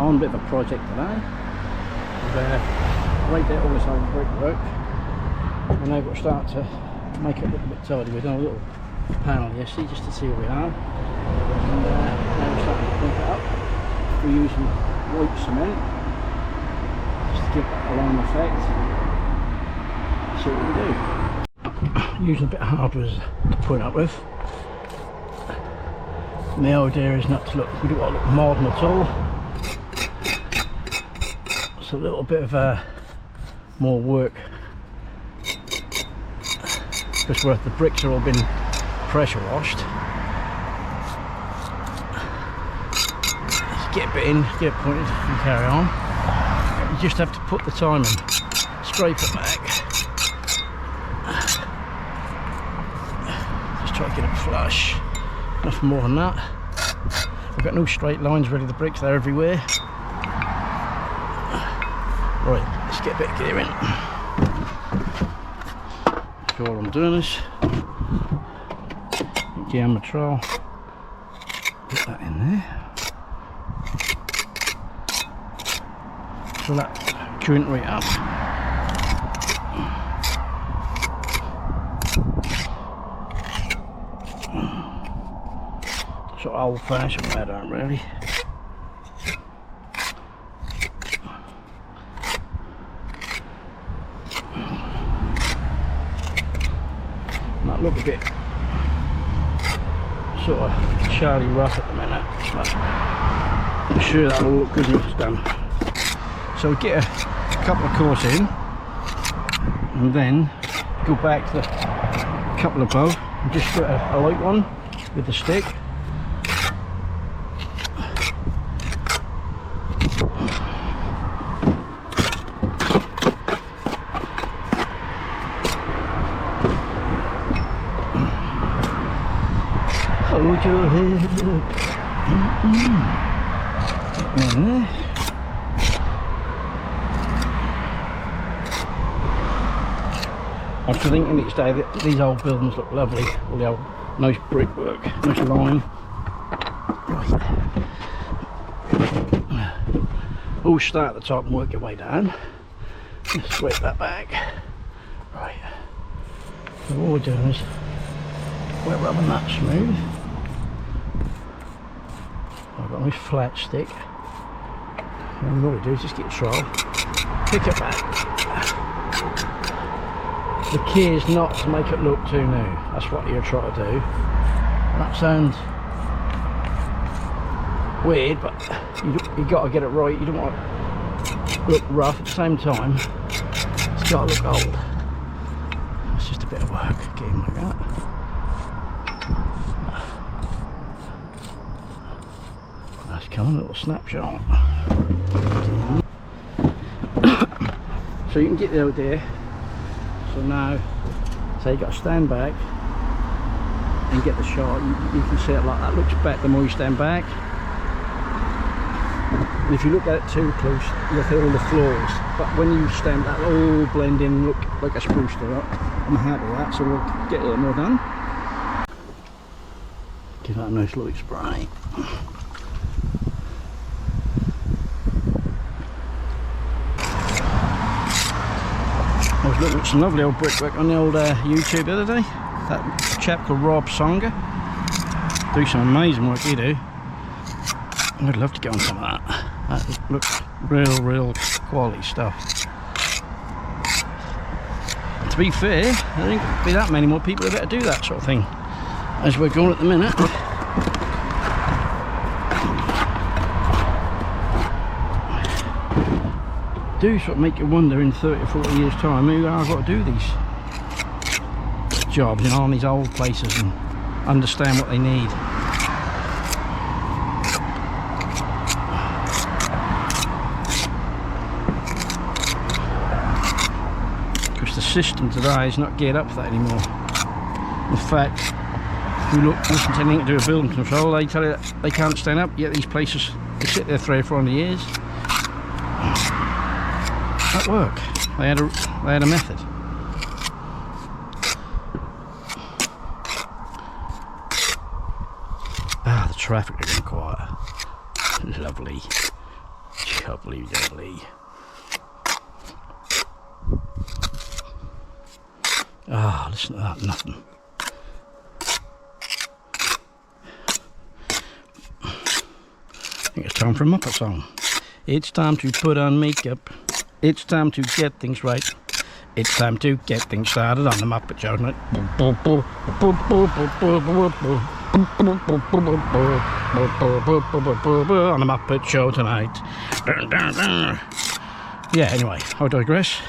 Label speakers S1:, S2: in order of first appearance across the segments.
S1: on, a bit of a project today. Raked out all this old brickwork, and now we've got to start to make it look a bit tidy. We've done a little panel yesterday just to see where we are, and now we're starting to clean it up. We're using white cement just to give that alarm effect. See what we do. Using a bit of hardware to put up with. My idea is not to look, we don't want to look modern at all. It's a little bit of more work because the bricks are all been pressure washed. Just get a bit in, get it pointed and carry on. You just have to put the time in, scrape it back. Just try to get it flush. Nothing more than that. We've got no straight lines ready, the bricks, they're everywhere. Right, let's get a bit of gear in. So all I'm doing is jam the trowel, put that in there. Fill that joint right up. Sort of old-fashioned way, I don't really. Might look a bit sort of Charlie rough at the minute, but I'm sure that'll look good when it's done. So we get a couple of course in, and then go back to the couple above and just get a light one with the stick. Hold your head up. I'm thinking each day that these old buildings look lovely, all the old nice brickwork, nice lime. Right. All start at the top and work your way down. Just scrape that back. Right. So all we're doing is we're rubbing that smooth. I've got a nice flat stick. And all we do is just get trowel, pick it back. The key is not to make it look too new. That's what you're trying to do. That sounds weird, but you got to get it right. You don't want it to look rough at the same time. It's got to look old. It's just a bit of work getting like that. That's coming, a little snapshot. So you can get the idea. So now, say you got to stand back and get the shot. You can see it like that. Looks better the more you stand back. And if you look at it too close, you'll see all the flaws. But when you stand back, all blend in, look like a spruce to it. I'm happy with that. So we'll get a little more done. Give that a nice light spray. I was looking at some lovely old brickwork on the old YouTube the other day. That chap called Rob Songer. Do some amazing work, you do. I'd love to get on some of that. That looks real quality stuff. To be fair, there ain't going to be that many more people that better do that sort of thing as we're going at the minute. Do sort of make you wonder in 30 or 40 years time who I've got to do these jobs, you know, on these old places and understand what they need. Because the system today is not geared up for that anymore. In fact, if you listen to anything to do with building control, they tell you that they can't stand up, yet these places, they sit there 300 or 400 years. At work, they had a method. Ah, the traffic is getting quiet. Lovely. Lovely. Ah, listen to that, nothing. I think it's time for a Muppet song. It's time to put on makeup. It's time to get things right. It's time to get things started on the Muppet Show tonight. On the Muppet Show tonight. Yeah, anyway, I digress.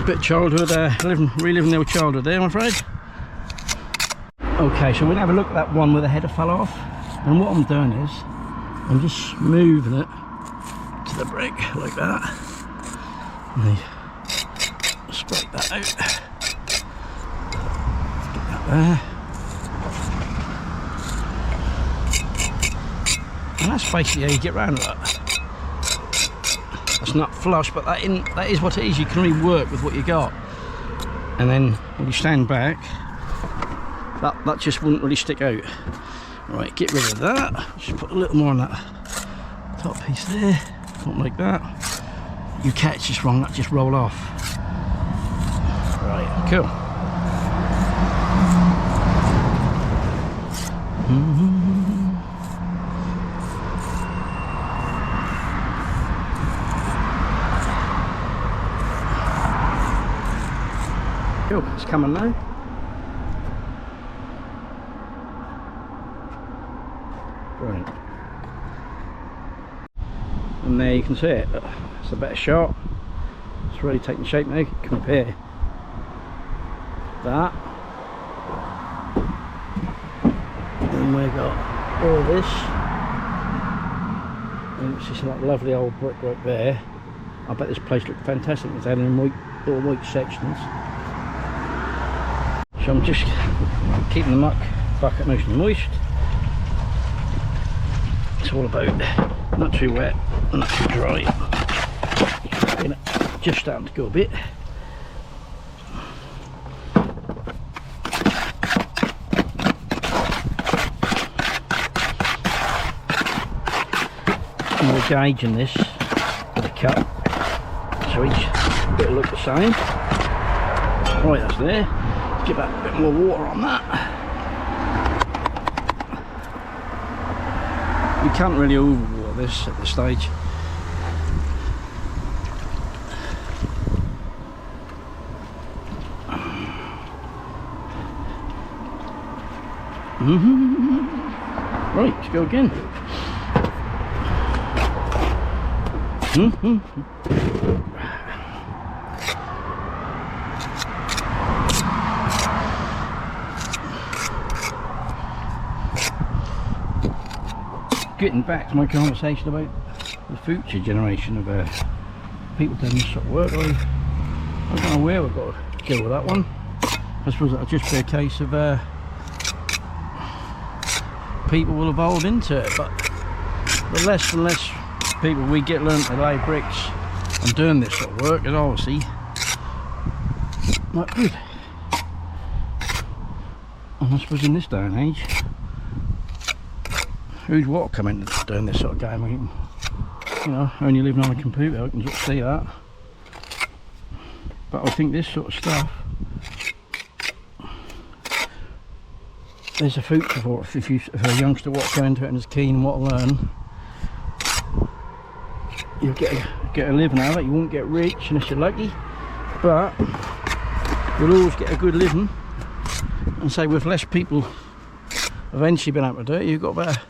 S1: Bit of childhood, reliving the old childhood there, I'm afraid. Okay, so we'll have a look at that one where the header fell off. And what I'm doing is, I'm just moving it to the brick like that. And scrape that out. Get that there. And that's basically how you get around that. That's not flush, but that is what it is. You can really work with what you got. And then when you stand back, that just wouldn't really stick out. Right, get rid of that. Just put a little more on that top piece there. Something like that. You catch this wrong, that just roll off. Right, cool. Cool, it's coming now. Brilliant. And there you can see it. It's a better shot. It's really taking shape now. Compare that. Then we've got all this. And it's just that lovely old brickwork there. I bet this place looked fantastic with that in little white sections. So I'm just keeping the muck bucket nice and moist. It's all about not too wet, not too dry. Just starting to go a bit. And we're gauging this with a cup, so each bit will look the same. Right, that's there. Give that a bit more water on that. You can't really overwater this at this stage. Right, let's go again. Getting back to my conversation about the future generation of people doing this sort of work, I don't know where we've got to go with that one. I suppose it'll just be a case of people will evolve into it, but the less and less people we get learned to lay bricks and doing this sort of work is obviously not good. And I suppose in this day and age, who'd what come into doing this sort of game? I mean, you know, only living on a computer, I can sort of see that. But I think this sort of stuff, there's a future for it. If a youngster wants to go into it and is keen and want to learn, you'll get a living out of it. You won't get rich unless you're lucky, but you'll always get a good living. And say with less people eventually being able to do it, you've got better,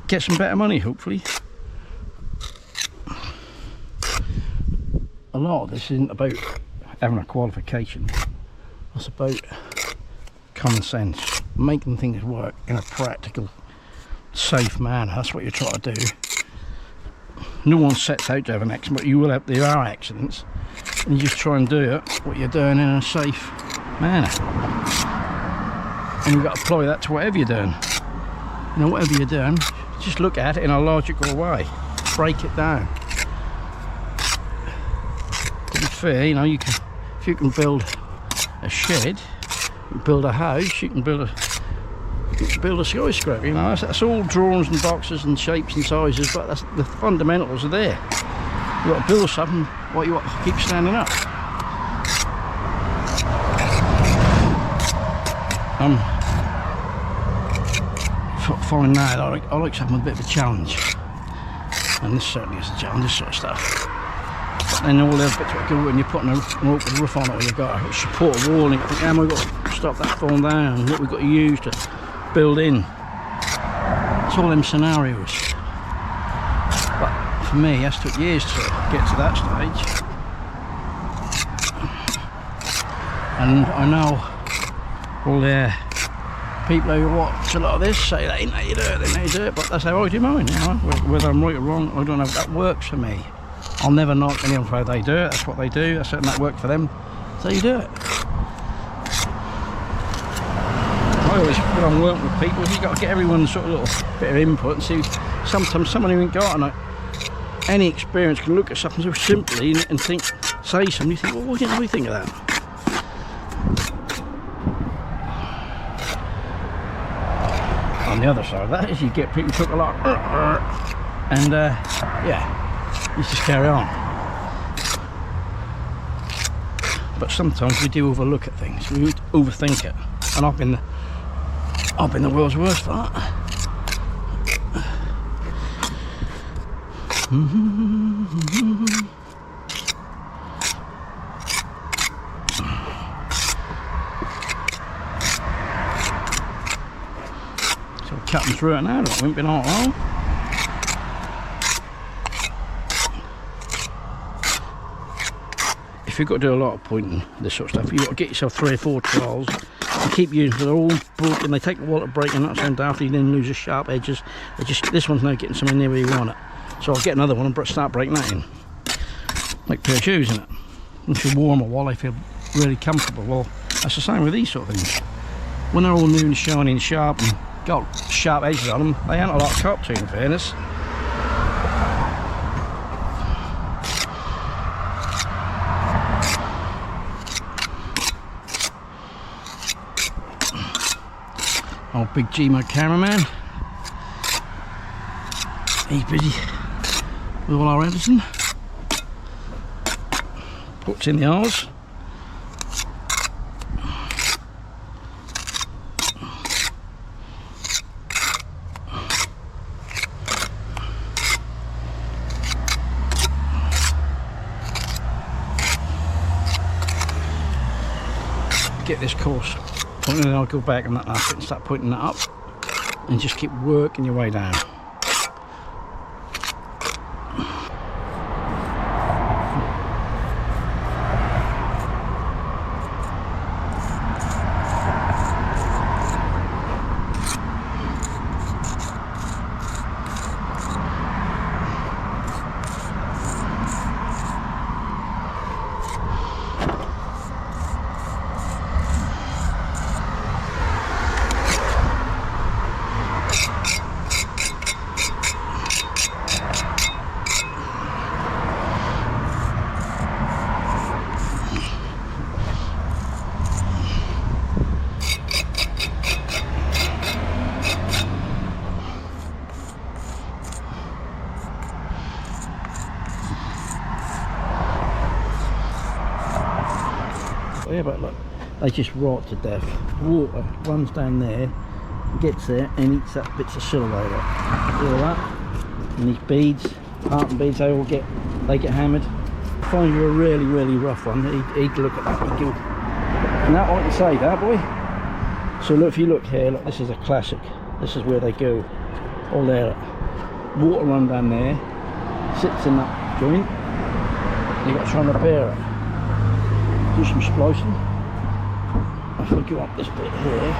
S1: get some better money hopefully. A lot of this isn't about having a qualification, it's about common sense, making things work in a practical, safe manner. That's what you're trying to do. No one sets out to have an accident, but you will have, there are accidents, and you just try and do it, what you're doing, in a safe manner. And you've got to apply that to whatever you're doing. You know, whatever you're doing, just look at it in a logical way, break it down. To be fair, you know, you can, if you can build a shed, you can build a house, you can build build a skyscraper. You know, that's all drawings and boxes and shapes and sizes, but that's, the fundamentals are there. You've got to build something while you keep standing up. Find now I like something with a bit of a challenge, and this certainly is a challenge, this sort of stuff. But then all the other bits what go when you're putting a roof on it, or you've got to support a wall, and you think, how am I got to stop that falling down? What we've got to use to build in? It's all them scenarios. But for me, that's took years to get to that stage, and I know all the people who watch a lot of this say that ain't how you do it, ain't how you do it, but that's how I do mine, you know. Whether I'm right or wrong, I don't know if that works for me. I'll never knock anyone for how they do it, that's what they do, that's something that worked for them, so you do it. I always, when I'm working with people, you've got to get everyone's sort of little bit of input and see. Sometimes someone who ain't got any experience can look at something so simply and think, say something, you think, well, why didn't we think of that? On the other side of that is you get people talk a lot, and yeah, you just carry on. But sometimes we do overlook at things, we overthink it, and I've been the world's worst for that. Cutting through it now, it won't be not long. If you've got to do a lot of pointing, this sort of stuff, you've got to get yourself 3 or 4 trials and keep using them. They're all broken, they take a while to break, and that's and after you then lose the sharp edges. This one's now getting somewhere near where you want it. So I'll get another one and start breaking that in. Like a pair of shoes, isn't it? Once you warm a while, they feel really comfortable. Well, that's the same with these sort of things. When they're all new and shiny and sharp and got sharp edges on them, they ain't a lot of cop to, in fairness. Old big G-Mode cameraman, he's busy with all our editing. Puts in the hours. Get this course pointing, and I'll go back and that last bit and start pointing that up and just keep working your way down. Yeah, but look, they just rot to death. Water runs down there, gets there and eats up bits of silver over it. See all that? And these beads, tartan beads, they get hammered. Find you a really, really rough one, he'd look at that, he'd go, and that I can say that, boy. So look, if you look here, look, this is a classic. This is where they go. All there, look. Water run down there, sits in that joint. You've got to try and repair it. Do some splicing. If we go up this bit here,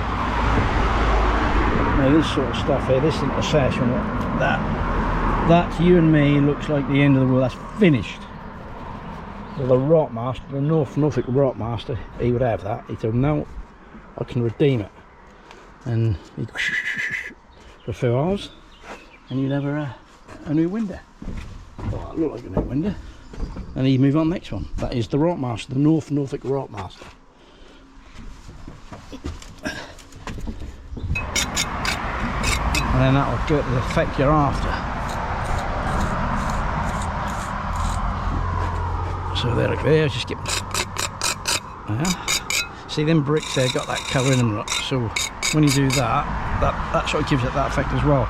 S1: now this sort of stuff here, this isn't a sash on it. That to you and me looks like the end of the world. That's finished. Well, the rot master, the Norfolk rot master, he would have that. He'd say, no, I can redeem it, and he'd for a few hours, and you'd have a new window. Well, that looked like a new window. And he'd move on next one. That is the rot master, the Norfolk rot master. and then that will give it the effect you're after. So there it is, just get, see them bricks there got that colour in them, so when you do that, that sort of gives it that effect as well.